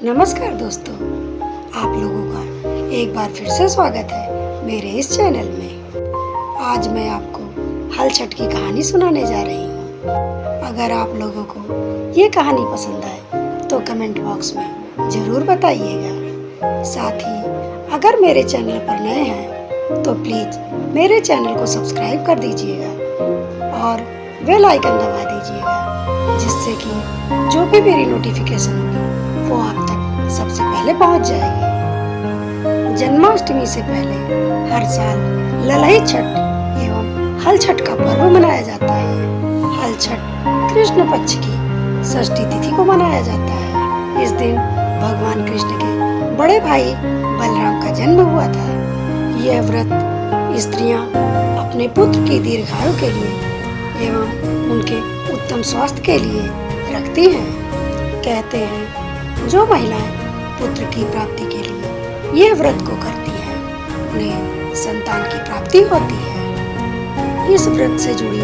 नमस्कार दोस्तों, आप लोगों का एक बार फिर से स्वागत है मेरे इस चैनल में। आज मैं आपको हल छठ की कहानी सुनाने जा रही हूँ। अगर आप लोगों को ये कहानी पसंद आए तो कमेंट बॉक्स में ज़रूर बताइएगा। साथ ही अगर मेरे चैनल पर नए हैं तो प्लीज़ मेरे चैनल को सब्सक्राइब कर दीजिएगा और बेल आइकन दबा दीजिएगा, जिससे कि जो भी मेरी नोटिफिकेशन होगी वो आप तक सबसे पहले पहुंच जाएगी। जन्माष्टमी से पहले हर साल ललई छठ एवं हल छठ का पर्व मनाया जाता है। हल छठ कृष्ण पक्ष की षष्ठी तिथि को मनाया जाता है। इस दिन भगवान कृष्ण के बड़े भाई बलराम का जन्म हुआ था। यह व्रत स्त्रियां अपने पुत्र की दीर्घायु के लिए एवं उनके उत्तम स्वास्थ्य के लिए रखती हैं। कहते हैं जो महिलाएं पुत्र की प्राप्ति के लिए यह व्रत को करती हैं उन्हें संतान की प्राप्ति होती है। इस व्रत से जुड़ी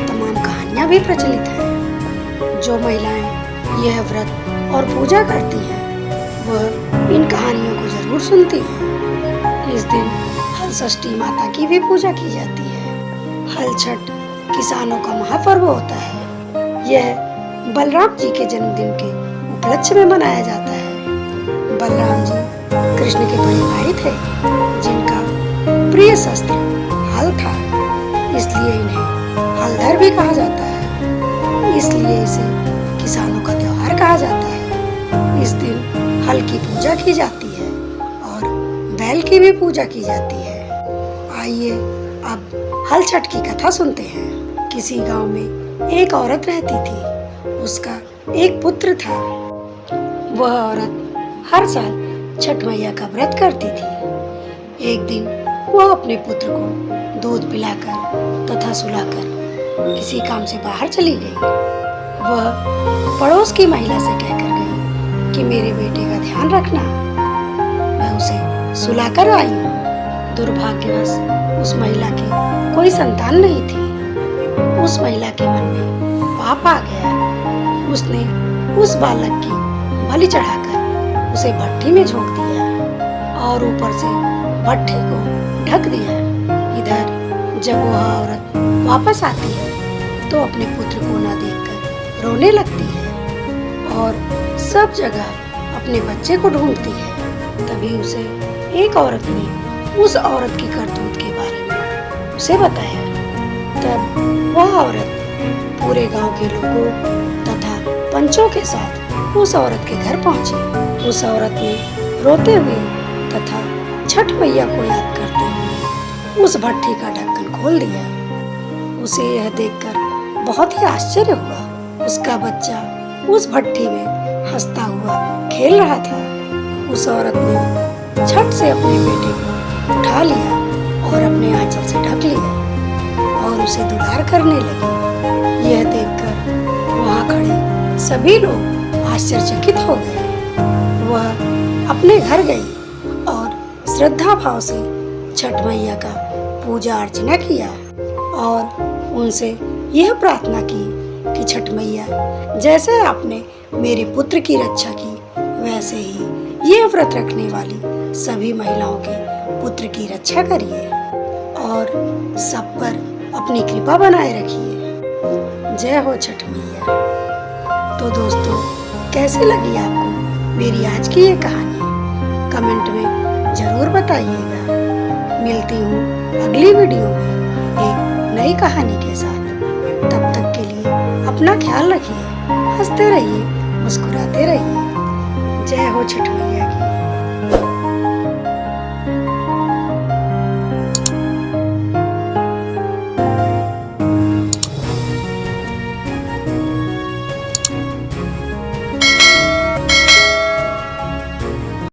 तमाम कहानियां भी प्रचलित हैं। जो महिलाएं यह व्रत और पूजा करती हैं वह इन कहानियों को जरूर सुनती हैं। इस दिन हल षष्ठी माता की भी पूजा की जाती है। हल छठ किसानों का महापर्व होता है। यह बलराम जी के जन्मदिन के उपलक्ष्य में मनाया जाता है। बलराम जी कृष्ण के बड़े भाई थे, जिनका प्रिय शस्त्र हल था, इसलिए इन्हें हलधर भी कहा जाता है। इसलिए इसे किसानों का त्योहार कहा जाता है। इस दिन हल की पूजा की जाती है और बैल की भी पूजा की जाती है। आइए अब हल छठ की कथा सुनते हैं। किसी गांव में एक औरत रहती थी। उसका एक पुत्र था। वह औरत हर साल छठ मैया का व्रत करती थी। एक दिन वह अपने पुत्र को दूध पिलाकर तथा सुलाकर किसी काम से बाहर चली गई। वह पड़ोस की महिला से कहकर गई कि मेरे बेटे का ध्यान रखना, मैं उसे सुलाकर आई हूँ। दुर्भाग्यवश उस महिला की कोई संतान नहीं थी। उस महिला के मन में पाप आ गया। उसने उस बालक की बलि चढ़ाकर उसे भट्ठी में झोंक दिया और ऊपर से भट्ठे को ढक दिया। इधर जब वह औरत वापस आती है तो अपने पुत्र को न देखकर रोने लगती है और सब जगह अपने बच्चे को ढूंढती है। तभी उसे एक औरत ने उस औरत की करतूत के बारे में उसे बताया। तब वह औरत पूरे गांव के लोगों तथा पंचों के साथ उस औरत के घर पहुंची। उस औरत ने रोते हुए तथा छठ मैया को याद करते हुए उस भट्ठी का ढक्कन खोल दिया। उसे यह देखकर बहुत ही आश्चर्य हुआ। उसका बच्चा उस भट्ठी में हंसता हुआ खेल रहा था। उस औरत ने झट से अपने बेटे को उठा लिया और अपने आंचल से ढक लिया और उसे दुलार करने लगी। यह देखकर वहां खड़े सभी लोग आश्चर्यचकित हो गए। वह अपने घर गई और श्रद्धा भाव से छठ मैया का पूजा अर्चना किया और उनसे यह प्रार्थना की कि छठ मैया, जैसे आपने मेरे पुत्र की रक्षा की, वैसे ही यह व्रत रखने वाली सभी महिलाओं के पुत्र की रक्षा करिए और सब पर अपनी कृपा बनाए रखिए। जय हो छठ मैया। तो दोस्तों, कैसी लगी आपको मेरी आज की ये कहानी? कमेंट में जरूर बताइएगा। मिलती हूँ अगली वीडियो में एक नई कहानी के साथ। तब तक के लिए अपना ख्याल रखिए, हंसते रहिए, मुस्कुराते रहिए। जय हो छठ मैया की।